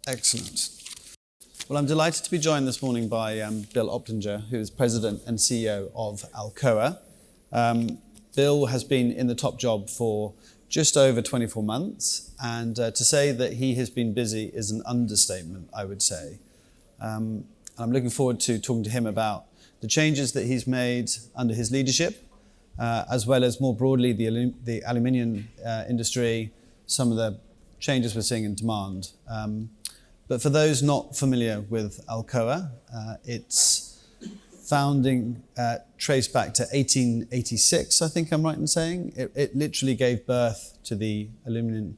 Excellent. Well, I'm delighted to be joined this morning by Bill Oplinger, who is President and CEO of Alcoa. Bill has been in the top job for just over 24 months, and to say that he has been busy is an understatement, I would say. I'm looking forward to talking to him about the changes that he's made under his leadership, as well as more broadly the aluminium industry, some of the changes we're seeing in demand. But for those not familiar with Alcoa, its founding traced back to 1886, I think I'm right in saying. It literally gave birth to the aluminium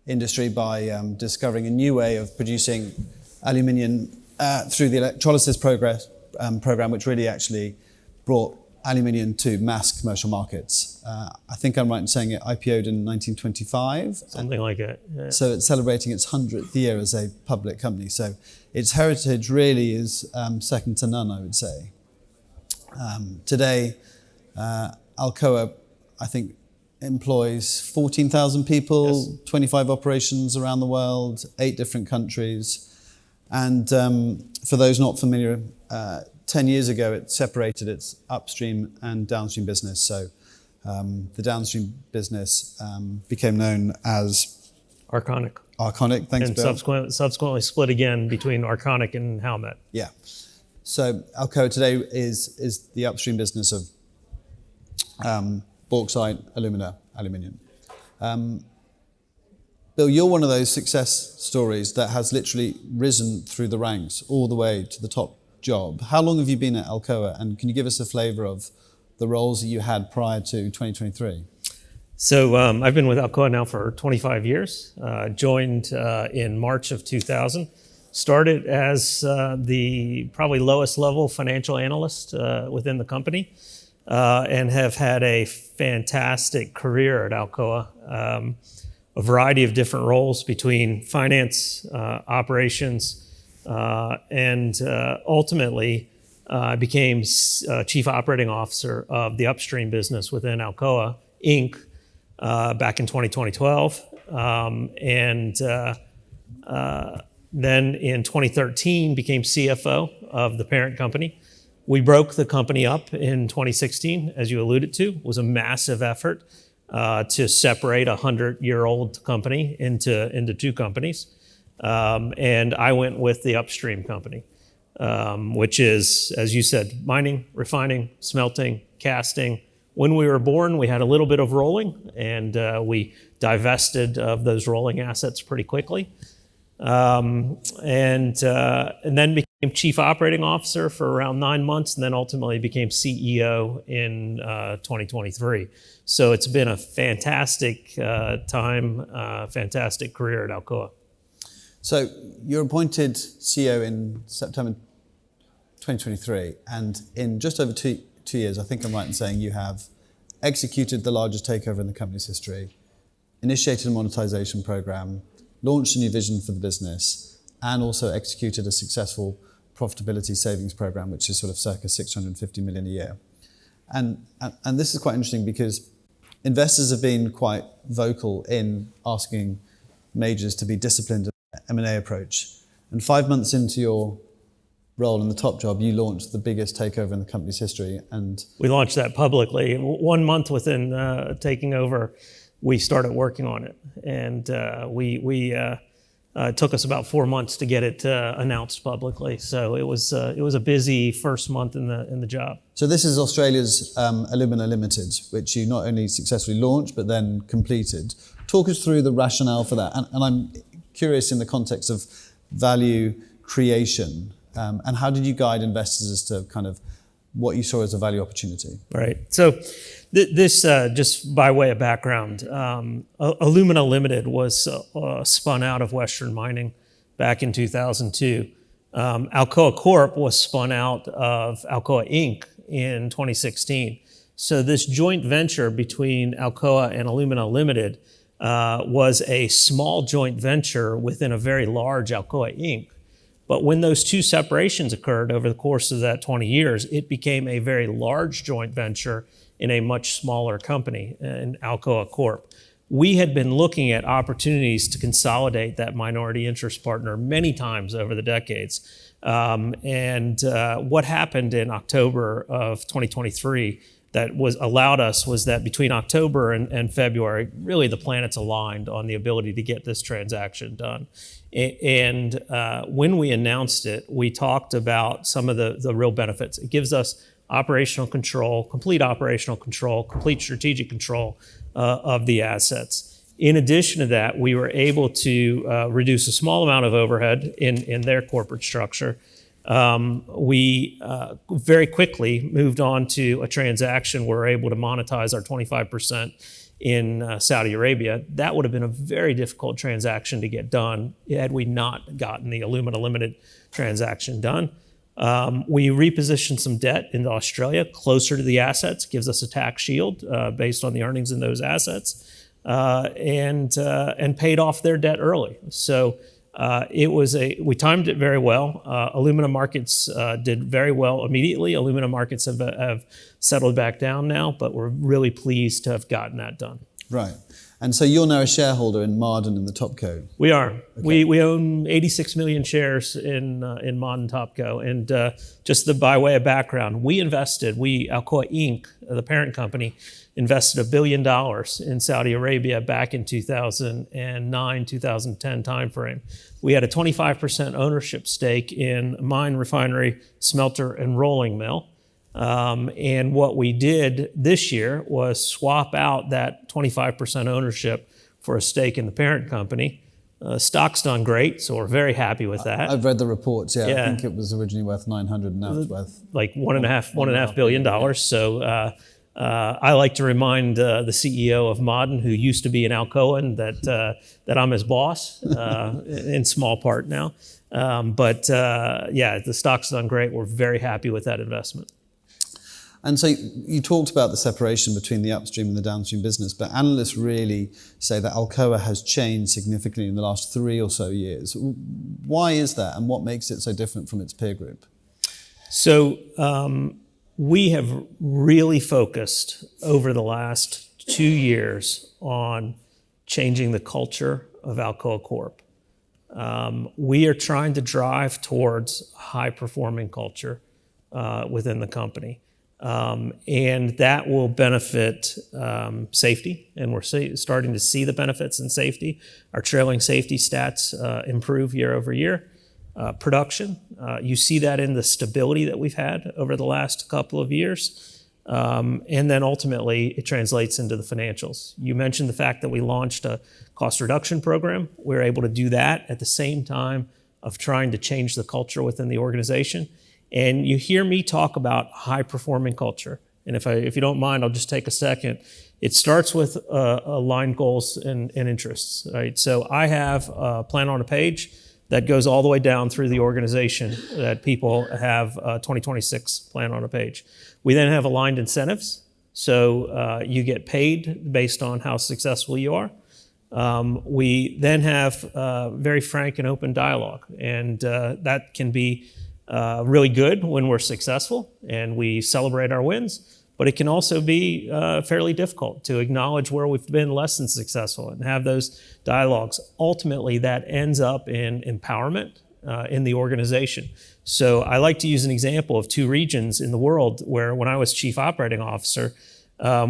industry by discovering a new way of producing aluminium through the electrolysis program, which really actually brought aluminium to mass commercial markets. I think I'm right in saying it IPO'd in 1925. Something like that. Yeah. So it's celebrating its 100th year as a public company. So its heritage really is second to none, I would say. Today, Alcoa, I think, employs 14,000 people, yes. 25 operations around the world, 8 different countries. And for those not familiar, 10 years ago, it separated its upstream and downstream business. So the downstream business became known as Arconic. Arconic, thanks, and Bill. And subsequently split again between Arconic and Howmet. Yeah. So Alcoa today is the upstream business of bauxite, aluminium. Bill, you're one of those success stories that has literally risen through the ranks all the way to the top job. How long have you been at Alcoa, and can you give us a flavour of the roles that you had prior to 2023? So I've been with Alcoa now for 25 years, joined in March of 2000, started as the probably lowest level financial analyst within the company, and have had a fantastic career at Alcoa. A variety of different roles between finance, operations, and ultimately I became Chief Operating Officer of the upstream business within Alcoa, Inc., back in 2012. Then in 2013 became CFO of the parent company. We broke the company up in 2016, as you alluded to. It was a massive effort to separate a 100-year-old company into 2 companies. And I went with the upstream company, which is, as you said, mining, refining, smelting, casting. When we were born, we had a little bit of rolling, and we divested of those rolling assets pretty quickly. And then became Chief Operating Officer for around 9 months, and then ultimately became CEO in 2023. So it's been a fantastic time, fantastic career at Alcoa. So you're appointed CEO in September 2023, and in just over two years, I think I'm right in saying you have executed the largest takeover in the company's history, initiated a monetization program, launched a new vision for the business, and also executed a successful profitability savings program, which is sort of circa 650 million a year. And this is quite interesting because investors have been quite vocal in asking majors to be disciplined in M&A approach. And 5 months into your role in the top job, you launched the biggest takeover in the company's history. And we launched that publicly. 1 month within taking over, we started working on it. And it took us about 4 months to get it announced publicly. So it was a busy first month in the job. So this is Australia's Alumina Limited, which you not only successfully launched, but then completed. Talk us through the rationale for that. And I'm curious in the context of value creation, and how did you guide investors as to kind of what you saw as a value opportunity? Right. So this, just by way of background, Alumina Limited was spun out of Western Mining back in 2002. Alcoa Corp was spun out of Alcoa Inc. in 2016. So this joint venture between Alcoa and Alumina Limited was a small joint venture within a very large Alcoa Inc. But when those two separations occurred over the course of that 20 years, it became a very large joint venture in a much smaller company, in Alcoa Corp. we had been looking at opportunities to consolidate that minority interest partner many times over the decades. What happened in October of 2023 that allowed us was that between October and February, really the planets aligned on the ability to get this transaction done. And when we announced it, we talked about some of the real benefits. It gives us operational control, complete strategic control of the assets. In addition to that, we were able to reduce a small amount of overhead in their corporate structure. We very quickly moved on to a transaction where we're able to monetize our 25% in Saudi Arabia. That would have been a very difficult transaction to get done had we not gotten the Alumina Limited transaction done. We repositioned some debt into Australia closer to the assets, gives us a tax shield based on the earnings in those assets, and paid off their debt early. So we timed it very well. Alumina markets did very well immediately. Alumina markets have settled back down now, but we're really pleased to have gotten that done. Right. And so you're now a shareholder in Ma'aden in the Topco. We are. Okay. We own 86 million shares in Ma'aden Topco. And just by way of background, Alcoa Inc., the parent company, invested $1 billion in Saudi Arabia back in 2009, 2010 timeframe. We had a 25% ownership stake in mine, refinery, smelter, and rolling mill. And what we did this year was swap out that 25% ownership for a stake in the parent company. Stock's done great, so we're very happy with that. I've read the reports, yeah. I think it was originally worth 900 and now it's worth... like $1.5 billion. Yeah. So I like to remind the CEO of Ma'aden, who used to be an Alcoan, that I'm his boss, in small part now. The stock's done great. We're very happy with that investment. And so you talked about the separation between the upstream and the downstream business, but analysts really say that Alcoa has changed significantly in the last 3 or so years. Why is that, and what makes it so different from its peer group? So we have really focused over the last 2 years on changing the culture of Alcoa Corp. We are trying to drive towards a high-performing culture within the company. And that will benefit safety, and we're starting to see the benefits in safety. Our trailing safety stats improve year over year. Production, you see that in the stability that we've had over the last couple of years. And then ultimately, it translates into the financials. You mentioned the fact that we launched a cost reduction program. We're able to do that at the same time of trying to change the culture within the organization. And you hear me talk about high-performing culture. And if you don't mind, I'll just take a second. It starts with aligned goals and interests, right? So I have a plan on a page that goes all the way down through the organization that people have a 2026 plan on a page. We then have aligned incentives. So you get paid based on how successful you are. We then have very frank and open dialogue. And that can be really good when we're successful and we celebrate our wins, but it can also be fairly difficult to acknowledge where we've been less than successful and have those dialogues. Ultimately, that ends up in empowerment in the organization. So I like to use an example of 2 regions in the world where when I was chief operating officer,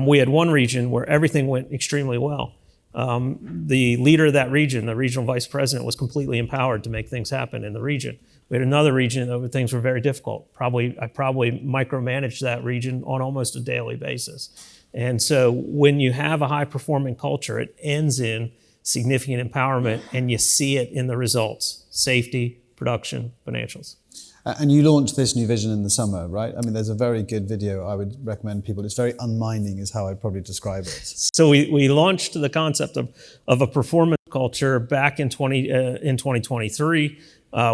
we had one region where everything went extremely well. The leader of that region, the regional vice president, was completely empowered to make things happen in the region. We had another region where things were very difficult. I probably micromanaged that region on almost a daily basis. And so when you have a high-performing culture, it ends in significant empowerment, and you see it in the results: safety, production, financials. And you launched this new vision in the summer, right? I mean, there's a very good video I would recommend people. It's very unmining is how I'd probably describe it. So we launched the concept of a performance culture back in 2023.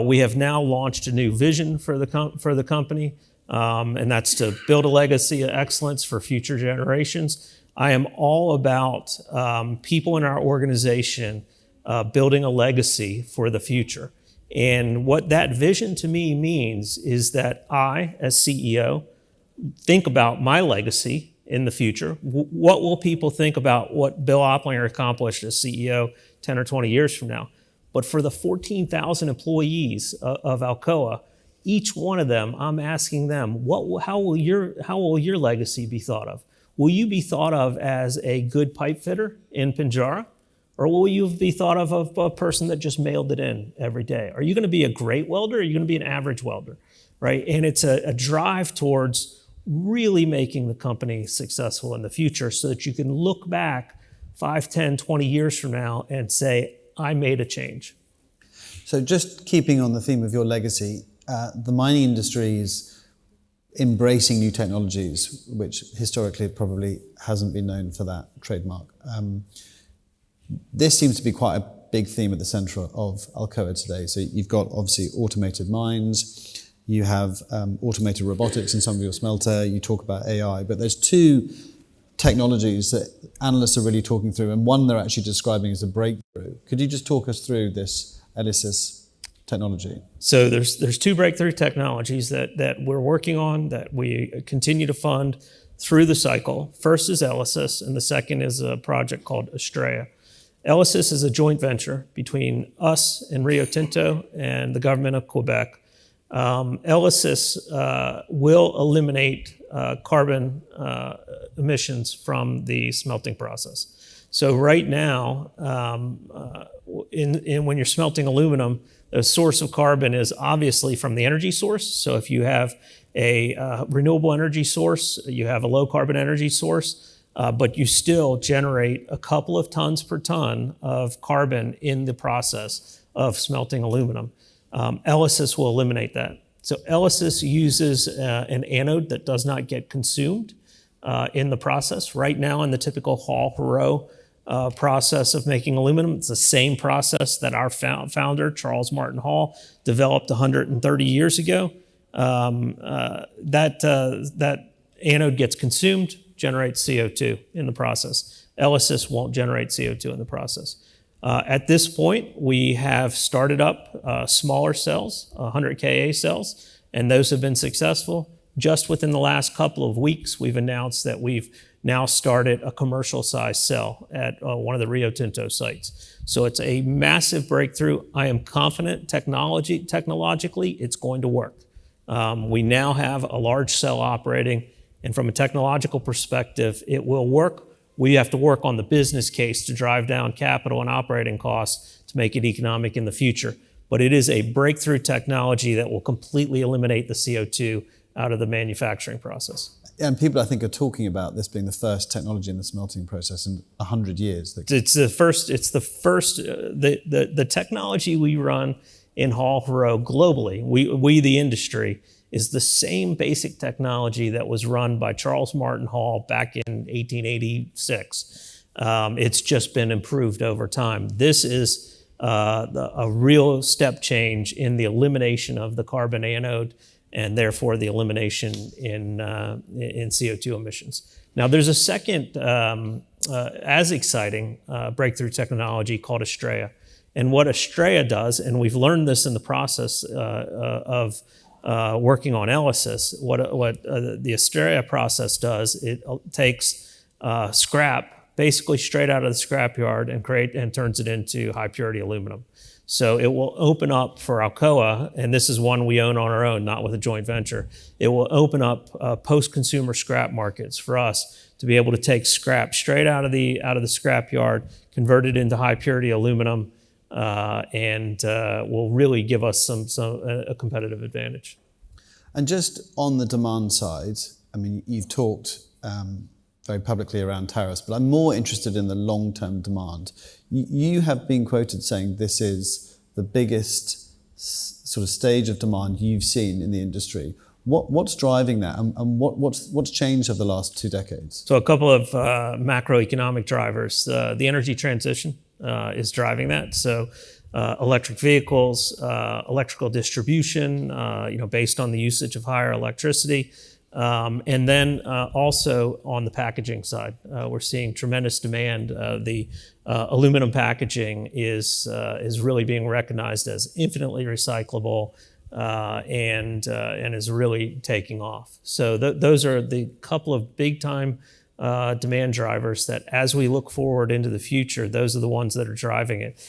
We have now launched a new vision for the company, and that's to build a legacy of excellence for future generations. I am all about people in our organization building a legacy for the future. And what that vision to me means is that I, as CEO, think about my legacy in the future? What will people think about what Bill Oplinger accomplished as CEO 10 or 20 years from now? But for the 14,000 employees of Alcoa, each one of them, I'm asking them, how will your legacy be thought of? Will you be thought of as a good pipe fitter in Pinjarra? Or will you be thought of a person that just mailed it in every day? Are you going to be a great welder, or are you going to be an average welder, right? And it's a drive towards really making the company successful in the future so that you can look back 5, 10, 20 years from now and say, I made a change. So just keeping on the theme of your legacy, the mining industry is embracing new technologies, which historically probably hasn't been known for that trademark. This seems to be quite a big theme at the center of Alcoa today. So you've got obviously automated mines, you have automated robotics in some of your smelter, you talk about AI, but there's two technologies that analysts are really talking through, and one they're actually describing as a breakthrough. Could you just talk us through this ELYSIS technology? So there's two breakthrough technologies that we're working on that we continue to fund through the cycle. First is ELYSIS, and the second is a project called Estrella. ELYSIS is a joint venture between us and Rio Tinto and the government of Quebec. ELYSIS will eliminate carbon emissions from the smelting process. So right now, when you're smelting aluminum, the source of carbon is obviously from the energy source. So if you have a renewable energy source, you have a low carbon energy source, but you still generate a couple of tons per ton of carbon in the process of smelting aluminum. ELYSIS will eliminate that. So ELYSIS uses an anode that does not get consumed in the process. Right now, in the typical Hall-Héroult process of making aluminum, it's the same process that our founder, Charles Martin Hall, developed 130 years ago. That anode gets consumed, generates CO2 in the process. ELYSIS won't generate CO2 in the process. At this point, we have started up smaller cells, 100 Ka cells, and those have been successful. Just within the last couple of weeks, we've announced that we've now started a commercial size cell at one of the Rio Tinto sites. So it's a massive breakthrough. I am confident technologically, it's going to work. We now have a large cell operating, and from a technological perspective, it will work. We have to work on the business case to drive down capital and operating costs to make it economic in the future. But it is a breakthrough technology that will completely eliminate the CO2 out of the manufacturing process. And people, I think, are talking about this being the first technology in the smelting process in 100 years. It's the first. The technology we run in Hall-Héroult globally, we the industry, is the same basic technology that was run by Charles Martin Hall back in 1886. It's just been improved over time. This is a real step change in the elimination of the carbon anode and therefore the elimination in CO2 emissions. Now there's a second as exciting breakthrough technology called Estrella. And what Estrella does, and we've learned this in the process of working on ELYSIS, what the Estrella process does, it takes scrap basically straight out of the scrapyard and turns it into high purity aluminum. So it will open up for Alcoa, and this is one we own on our own, not with a joint venture. It will open up post-consumer scrap markets for us to be able to take scrap straight out of the scrapyard, convert it into high purity aluminum, and will really give us a competitive advantage. And just on the demand side, I mean, you've talked very publicly around tariffs, but I'm more interested in the long-term demand. You have been quoted saying this is the biggest sort of stage of demand you've seen in the industry. What's driving that, and what's changed over the last 2 decades? So a couple of macroeconomic drivers. The energy transition is driving that. So electric vehicles, electrical distribution, based on the usage of higher electricity. And then also on the packaging side, we're seeing tremendous demand. The aluminum packaging is really being recognized as infinitely recyclable and is really taking off. So those are the couple of big time demand drivers that as we look forward into the future, those are the ones that are driving it.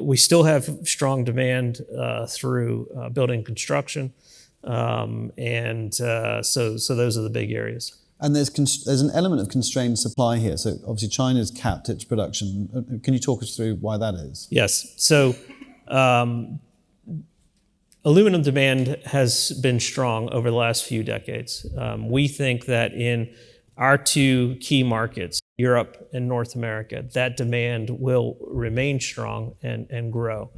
We still have strong demand through building construction, so those are the big areas. And there's an element of constrained supply here. So obviously China's capped its production. Can you talk us through why that is? Yes. So aluminum demand has been strong over the last few decades. We think that in our two key markets, Europe and North America, that demand will remain strong and grow.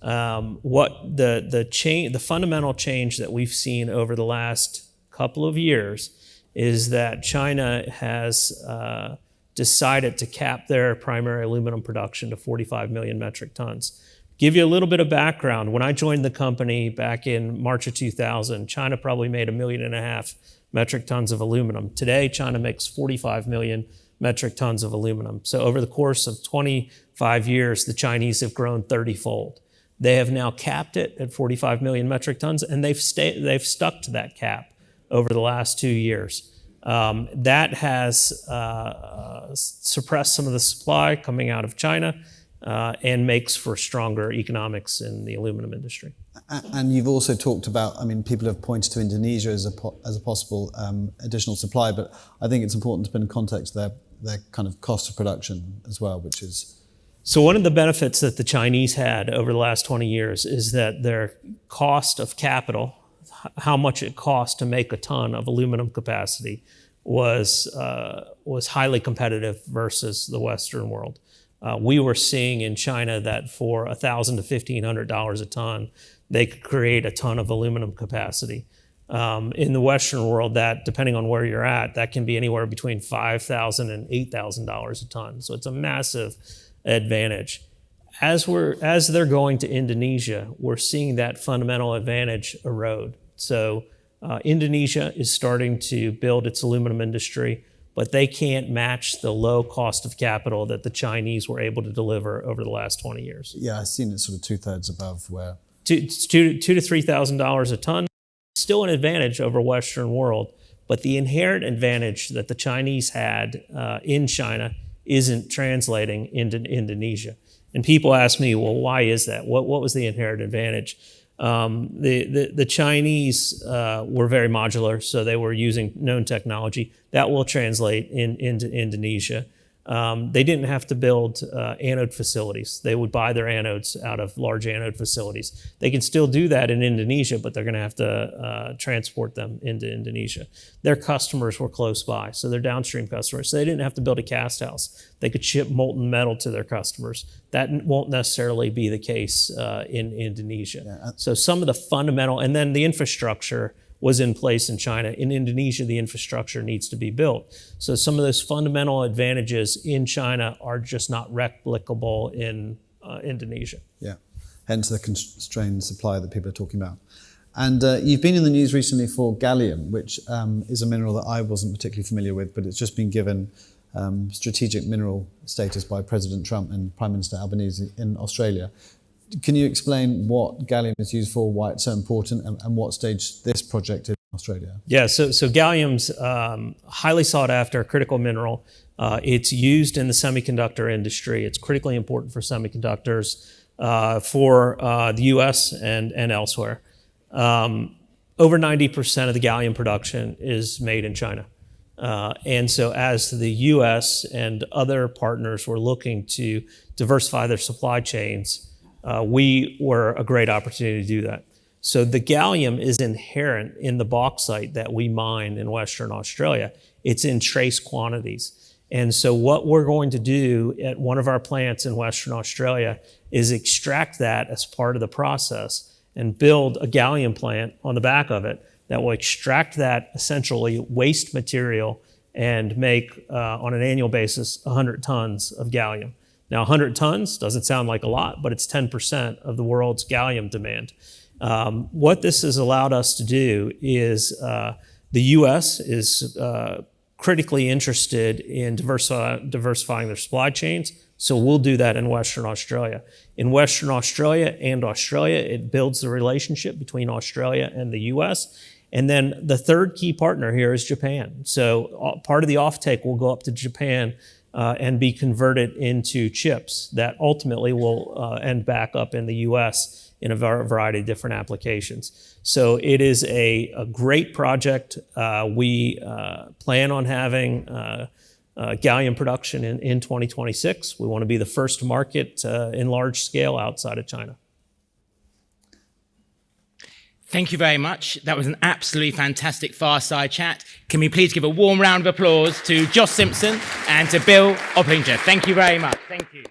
What the fundamental change that we've seen over the last couple of years is that China has decided to cap their primary aluminum production to 45 million metric tons. Give you a little bit of background. When I joined the company back in March of 2000, China probably made 1.5 million metric tons of aluminum. Today, China makes 45 million metric tons of aluminum. So over the course of 25 years, the Chinese have grown 30-fold. They have now capped it at 45 million metric tons, and they've stuck to that cap over the last 2 years. That has suppressed some of the supply coming out of China and makes for stronger economics in the aluminum industry. And you've also talked about, people have pointed to Indonesia as a possible additional supply, but I think it's important to put in context their kind of cost of production as well, which is... So one of the benefits that the Chinese had over the last 20 years is that their cost of capital, how much it cost to make a ton of aluminum capacity, was highly competitive versus the Western world. We were seeing in China that for $1,000 to $1,500 a ton, they could create a ton of aluminum capacity. In the Western world, that, depending on where you're at, that can be anywhere between $5,000 and $8,000 a ton. So it's a massive advantage. As they're going to Indonesia, we're seeing that fundamental advantage erode. So Indonesia is starting to build its aluminum industry, but they can't match the low cost of capital that the Chinese were able to deliver over the last 20 years. Yeah, I've seen it sort of 2/3 above where... $2,000 to $3,000 a ton, still an advantage over Western world, but the inherent advantage that the Chinese had in China isn't translating into Indonesia. And people ask me, well, why is that? What was the inherent advantage? The Chinese were very modular, so they were using known technology. That will translate into Indonesia. They didn't have to build anode facilities. They would buy their anodes out of large anode facilities. They can still do that in Indonesia, but they're going to have to transport them into Indonesia. Their customers were close by, so they're downstream customers. So they didn't have to build a cast house. They could ship molten metal to their customers. That won't necessarily be the case in Indonesia. Yeah. So some of the fundamental, and then the infrastructure was in place in China. In Indonesia, the infrastructure needs to be built. So some of those fundamental advantages in China are just not replicable in Indonesia. Yeah, hence the constrained supply that people are talking about. And you've been in the news recently for gallium, which is a mineral that I wasn't particularly familiar with, but it's just been given strategic mineral status by President Trump and Prime Minister Albanese in Australia. Can you explain what gallium is used for, why it's so important, and what stage this project is in Australia? Yeah, so gallium's highly sought after critical mineral. It's used in the semiconductor industry. It's critically important for semiconductors for the US and elsewhere. Over 90% of the gallium production is made in China. And so as the US and other partners were looking to diversify their supply chains, we were a great opportunity to do that. So the gallium is inherent in the bauxite that we mine in Western Australia. It's in trace quantities. And so what we're going to do at one of our plants in Western Australia is extract that as part of the process and build a gallium plant on the back of it that will extract that essentially waste material and make, on an annual basis, 100 tons of gallium. Now, 100 tons doesn't sound like a lot, but it's 10% of the world's gallium demand. What this has allowed us to do is the U.S. is critically interested in diversifying their supply chains, so we'll do that in Western Australia. In Western Australia and Australia, it builds the relationship between Australia and the U.S., And then the third key partner here is Japan. So part of the offtake will go up to Japan and be converted into chips that ultimately will end back up in the US in a variety of different applications. So it is a great project. We plan on having gallium production in 2026. We want to be the first to market in large scale outside of China. Thank you very much. That was an absolutely fantastic fireside chat. Can we please give a warm round of applause to Jos Simson and to Bill Oplinger? Thank you very much. Thank you.